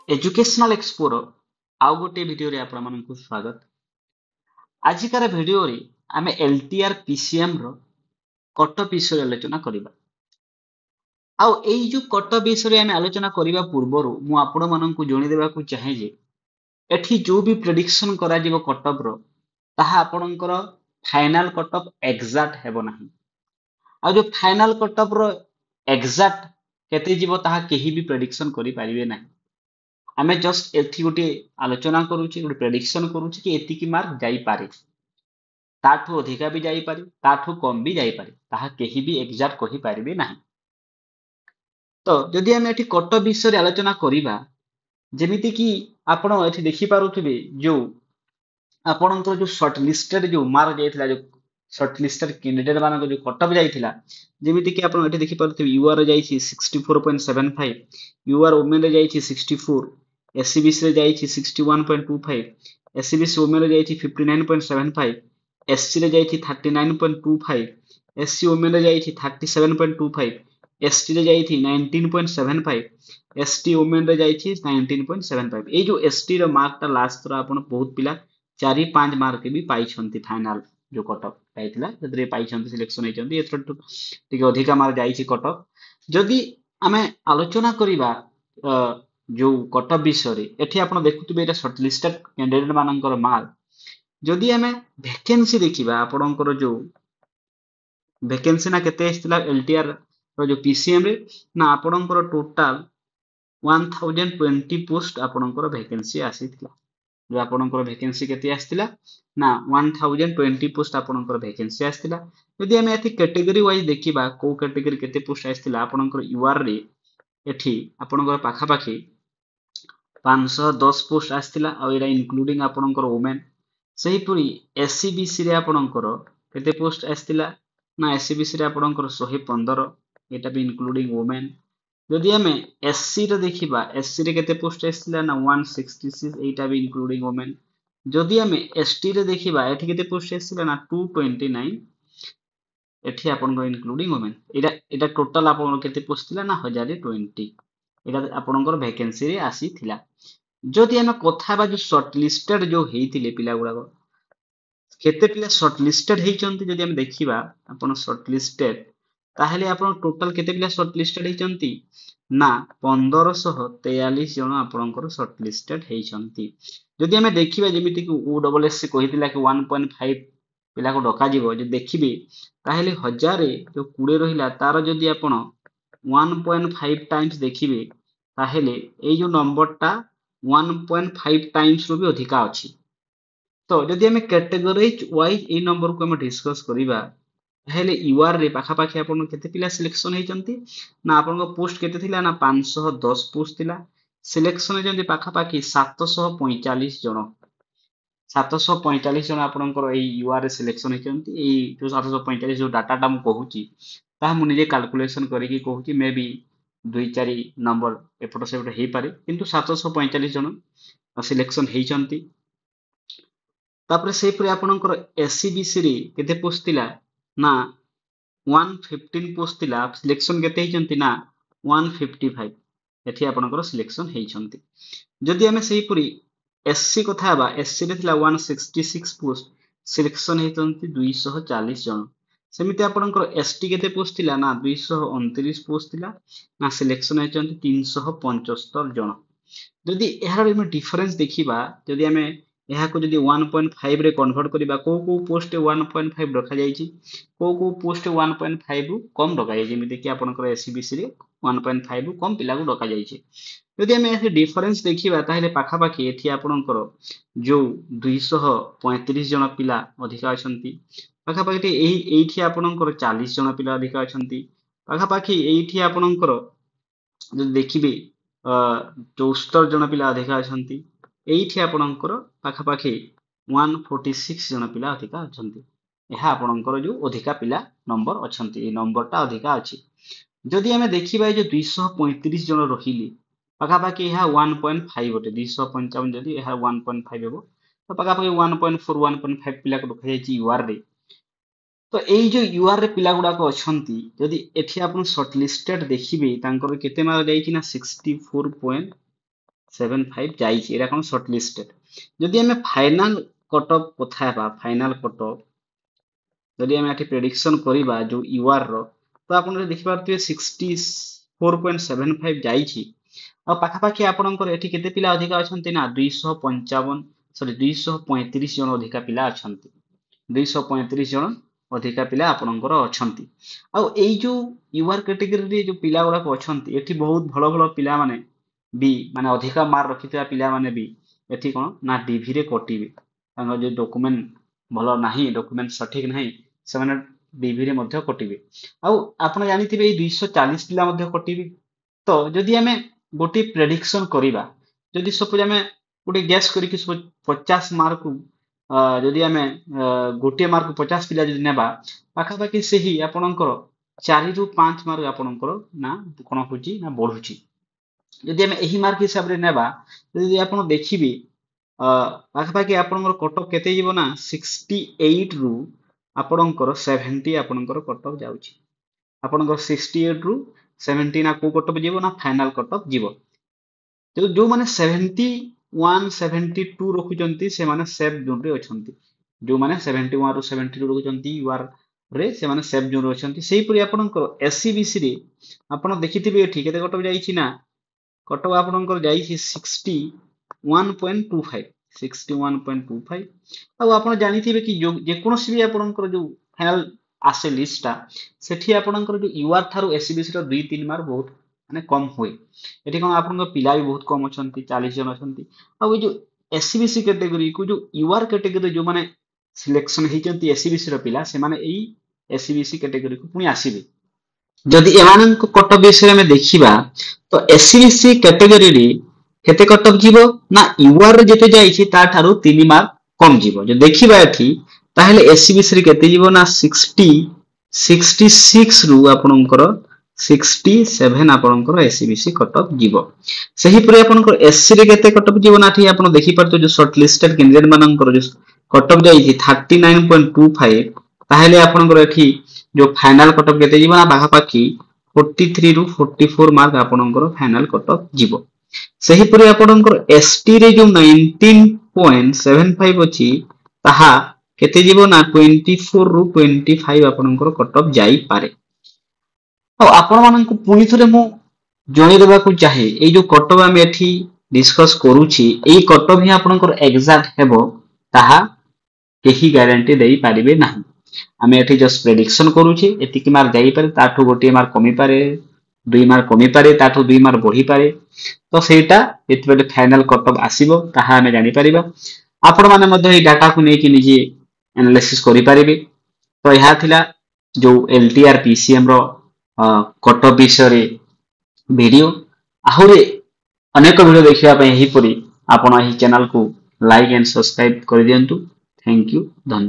Educational एक्सपोर आउ गोटे video रे आपण मानकु स्वागत। आजिकार भिडियो रे आमे एलटीआर पीसीएम रो कटअफ विषय आलोचना करिबा। आउ एई जो कटअफ विषय रे आमे आलोचना करिबा पूर्वरु मु आपण मानकु जणि देबाकू चाहे जे एठी जो भी प्रेडिक्शन करा जिवो कटअफ रो ताहा आपणकर फाइनल कटअफ एग्जैक्ट हेबो नाही। आ जो फाइनल कटअफ रो एग्जैक्ट केते जिवो ताहा केही भी प्रेडिक्शन करि परिबे नाही। आमे जस्ट एथि गोटे आलोचना करूची गोटे प्रेडिक्शन करूची कि एतिकी मार्क जाई पारे, ताठू अधिका भी जाई पारे, ताठू कम भी जाई पारे, ताहा केही भी एग्जैक्ट कहि पारिबे नाही। तो जदि आमे एथि कटअफ विषय रे आलोचना करिबा, जेमिति कि आपण एथि देखि पारुथिबे जो आपणकर जो शॉर्ट लिस्टेड जो मार्क जाइथिला, जो शॉर्ट लिस्टेड कैंडिडेट मानक जो कटअफ जाइथिला, जेमिति कि आपण एथि देखि पारुथिबे यूआर जाइछि 64.75, यूआर वुमेन रे जाइछि 64, एससीबीसी रे जाइछि 61.25, एससीबीसी वुमेन रे जाइछि 59.75, एससी रे जाइछि 39.25, एससी वुमेन रे जाइछि 37.25, एसटी रे जाइछि 19.75, एसटी वुमेन रे जाइछि 19.75। ए जो एसटी रो मार्क ता लास्ट थरा आपण बहुत पिला 4-5 मार्क भी पाई छंती। फाइनल जो कटअफ जाइथिला जदरे पाई छंती, सिलेक्शन हे छंती, एथर टिके अधिका मार्क जाइछि कटअफ। जदि आमे आलोचना करिबा जो कटअफ विषय रे, एठी आपण देखुथिबे एटा शॉर्ट लिस्टेड कैंडिडेट मानकर मार्क। जदि आमे वैकेंसी देखिबा, आपणकर जो वैकेंसी ना केते आस्तिला एलटीआर रो जो पीसीएम रे, ना आपणकर टोटल 1020 पोस्ट आपणकर वैकेंसी आसीथिला। जो आपणकर वैकेंसी केते आस्तिला ना 1020 पोस्ट आपणकर वैकेंसी आस्तिला। जदि आमे एथि कैटेगरी वाइज देखिबा, को कैटेगरी केते पोस्ट आस्तिला आपणकर यूआर रे, एठी आपणकर पाखा पाखी 510 पोस्ट आस्तिला। आ एरा इंक्लूडिंग आपणकर वुमेन। सही पुरी एससीबीसी रे आपणकर केते पोस्ट आस्तिला ना एससीबीसी रे आपणकर 115, एटा भी इंक्लूडिंग वुमेन। जदि आमे एससी रे देखिबा, एससी रे केते पोस्ट आस्तिला ना 166, एटा भी इंक्लूडिंग वुमेन। जदि आमे एसटी रे देखिबा, एठी केते पोस्ट आस्तिला ना 229, एठी आपणकर इंक्लूडिंग वुमेन। एटा टोटल आपणकर केते पोस्ट थिला ना 1020, एटा आपणकर वैकेंसी रे आसी थिला। जदि आमे कथा बा जो शॉर्ट लिस्टेड जो हेइथिले पिला गुडाको, केते पिला शॉर्ट लिस्टेड हेइचंती, जदि आमे देखिबा आपण शॉर्ट लिस्टेड, ताहेले आपण टोटल केते पिला शॉर्ट लिस्टेड हेइचंती ना 1543 जण आपणकर शॉर्ट लिस्टेड हेइचंती। जदि आमे देखिबा जेमिति कि ओडब्ल्यूएससी कहितिला कि 1.5 पिला को डका जिवो, जे देखिबे ताहेले 1000 रे जो 20 रहिला तार जदि आपण 1.5 टाइम्स देखिबे, ताहेले एई जो नंबरटा 1.5 टाइम्स रो भी अधिका अछि। तो जदि आमे कैटेगरीज वाइज ए नंबर को आमे डिस्कस करिबा, ताहेले यूआर रे पाखा पाखी आपण केते पिला सिलेक्शन हेइचंती ना आपण पोस्ट केते थिला ना 510 पोस्ट थिला। सिलेक्शन हेइचंती पाखा पाखी 745 जण। 745 जण आपणकर एई यूआर रे सिलेक्शन हेइचंती। एई जो 745 जो डाटा मु कहूची, ता मु निजे कैलकुलेशन करिकि कहूची, मे बी 2-4 नंबर एपट सेपट हेइ पारे, किंतु 745 जण सिलेक्शन हेइचंती। तापरे सेही परे आपणकर एससीबीसी रे केते पोस्ट थिला ना 115 पोस्ट थिला। सिलेक्शन केते हेइचंती ना 155, एठी आपणकर सिलेक्शन हेइचंती। जदि आमे सेही परी एससी कथा बा, एससी रे थिला 166 पोस्ट, सिलेक्शन हेइचंती 240 जण। सेमिति आपणकर एसटी केते पोस्ट थिला ना 229 पोस्ट थिला, ना सिलेक्शन हेइचंती 375 जण। जदि एहार एमे डिफरेंस देखिबा, जदि आमे एहाको जदि 1.5 रे कन्वर्ट करिबा, को पोस्ट 1.5 रखा जाइछि, को पोस्ट 1.5 रु कम रखा जाइछि, जेमिति कि आपणकर एससीबीसी रे 1.5 रु कम पिला को रखा जाइछि। जदि आमे एथि डिफरेंस देखिबा, ताहेले पाखा पाखी एथि आपणकर जो 235 जण पिला अधिका अछंती। पाखा पाखी एइठी आपणकर 40 जण पिला अधिका अछंती। पाखा पाखी एइठी आपणकर जदि देखिबे 74 जण पिला अधिका अछंती। एइठी आपणकर पाखा पाखी 146 जण पिला अधिका अछंती। एहा आपणकर जो अधिका पिला नंबर अछंती, ए नंबरटा अधिका अछि। जदि आमे देखिबा जे 235 जण रहिले, पाखा पाखी एहा 1.5 होते, 255 जदि एहा 1.5 हेबो, तो पाखा पाखी 1.4 1.5 पिला को रखा जाइछि यूआर रे। तो एई जो यूआर रे पिला गुडा को अछंती, जदि एठी आपण शॉर्ट लिस्टेड देखिबे, तांकर केते मार्क जाइछि ना 75 जाइछि एरा कोन शॉर्ट लिस्टेड जदि हमें फाइनल कट ऑफ कथा हेबा फाइनल कट ऑफ जदि हमें एठी प्रेडिक्शन करिबा जो यूआर रो तो आपण देखि पारथिबे 64.75 जाइछि आ पाखा पाखी आपणकर एठी केते पिला अधिका अछंती ना 255 सॉरी 235 जन अधिका पिला अछंती 235 जन अधिका पिला आपणकर अछंती आ एई जो यूआर कैटेगरी रे जो पिला गुडा अछंती एठी बहुत भलो भलो पिला माने बी माने अधिका मार्क रखिथिबा पिला माने बी एठी कोन ना डीवी रे कटिबे तांग जो डॉक्यूमेंट भलो नाही डॉक्यूमेंट सठिक नाही से माने डीवी रे मध्ये कटिबे आ आपण जानिथिबे ए 240 पिला मध्ये कटिबे तो जदि हमें गोटे प्रेडिक्शन करिबा जदि सपोज हमें गोटे गैस करी कि 50 मार्क जदि हमें गोटे मार्क 50 पिला जदि नेबा पाखा पाखी सेही आपणकर 4 रु 5 मार्क आपणकर ना कोन होची ना बढ़ुची जदि हमें एही मार्क हिसाब रे नेबा जदि आपण देखिबी पाखा पाखी आपणकर कट ऑफ केते जीवो ना 68 रु आपणकर 70 आपणकर कट ऑफ जाउची आपणकर 68 रु 70 ना को कट ऑफ जीवो ना फाइनल कट ऑफ जीवो जो माने 71 72 रखुचंती से माने सेफ जोन रे अछंती जो माने 71 रु 72 रखुचंती यूआर रे से माने सेफ जोन रे अछंती सेही परि आपणकर एससीबीसी रे आपण देखिथिबे एठी केते कट ऑफ जाईछि ना कट ऑफ आपणकर जाईछि 61.25 61.25 आ आपण जानिथिबे कि जो जे कोनोसी भी आपणकर जो फाइनल आसे लिस्टटा सेठी आपणकर जो यूआर थारु एससीबीसी रो 2-3 मार्क बहुत माने कम होय एठी कोन आपन पिला भी बहुत कम अछंती 40 जन अछंती आ जो एससीबीसी कैटेगरी को जो यूआर कैटेगरी जो माने सिलेक्शन हेचंती एससीबीसी रो पिला से माने एई एससीबीसी कैटेगरी को पुनी आसीबे जदि एमानन को कट ऑफ विषय में देखिबा तो एससीबीसी कैटेगरी रे केते कट ऑफ जीवो ना यूआर रे जेते जाईछि ता थारु 3 मार्क कम जीवो जो देखिबा एठी ताहेले एससीबीसी रे केते जीवो ना 66 रु आपनकर 67 आपनकर एससीबीसी कट ऑफ जीवो सही परे आपनकर एससी रे केते कट ऑफ जीवो नाठी आपण देखि परतो जो शॉर्ट लिस्टेड कैंडिडेट मानकर जो कट ऑफ जाईछि 39.25 ताहेले आपनकर एठी जो फाइनल कट ऑफ केते जीवो ना बाहा पाखी 43 रु 44 मार्क आपनकर फाइनल कट ऑफ जीवो सही परे आपनकर एसटी रे जो 19.75 अछि ताहा केते जीवो ना 24 रु 25 आपनकर कट ऑफ जाई पारे आपण मानक पुनी थरे मु जणी देबा को चाहे ए जो कट ऑफ हम एठी डिस्कस करूची ए कट ऑफ ही आपनकर एग्जैक्ट हेबो ताहा केही गारंटी देई पारिबे नाही हमें एठी जस्ट प्रेडिक्शन करूची एतिकी मार्क जाई पारे ताठू गोटे मार्क कमी पारे 2 मार्क कमी पारे ताठू 2 मार्क बढ़ी पारे तो सेटा एतबेले फाइनल कट ऑफ आसीबो ताहा हमें जानि परिबा आपण माने मध्ये ए डाटा को नेकी निजे एनालिसिस करि पारिबे तो यहा थिला जो एलटीआर पीसीएम रो कट ऑफ विषय वीडियो आहुरे अनेक वीडियो देखिबा पई एही परी आपण एही चैनल को लाइक एंड सब्सक्राइब कर दियंतु थैंक यू धन्यवाद।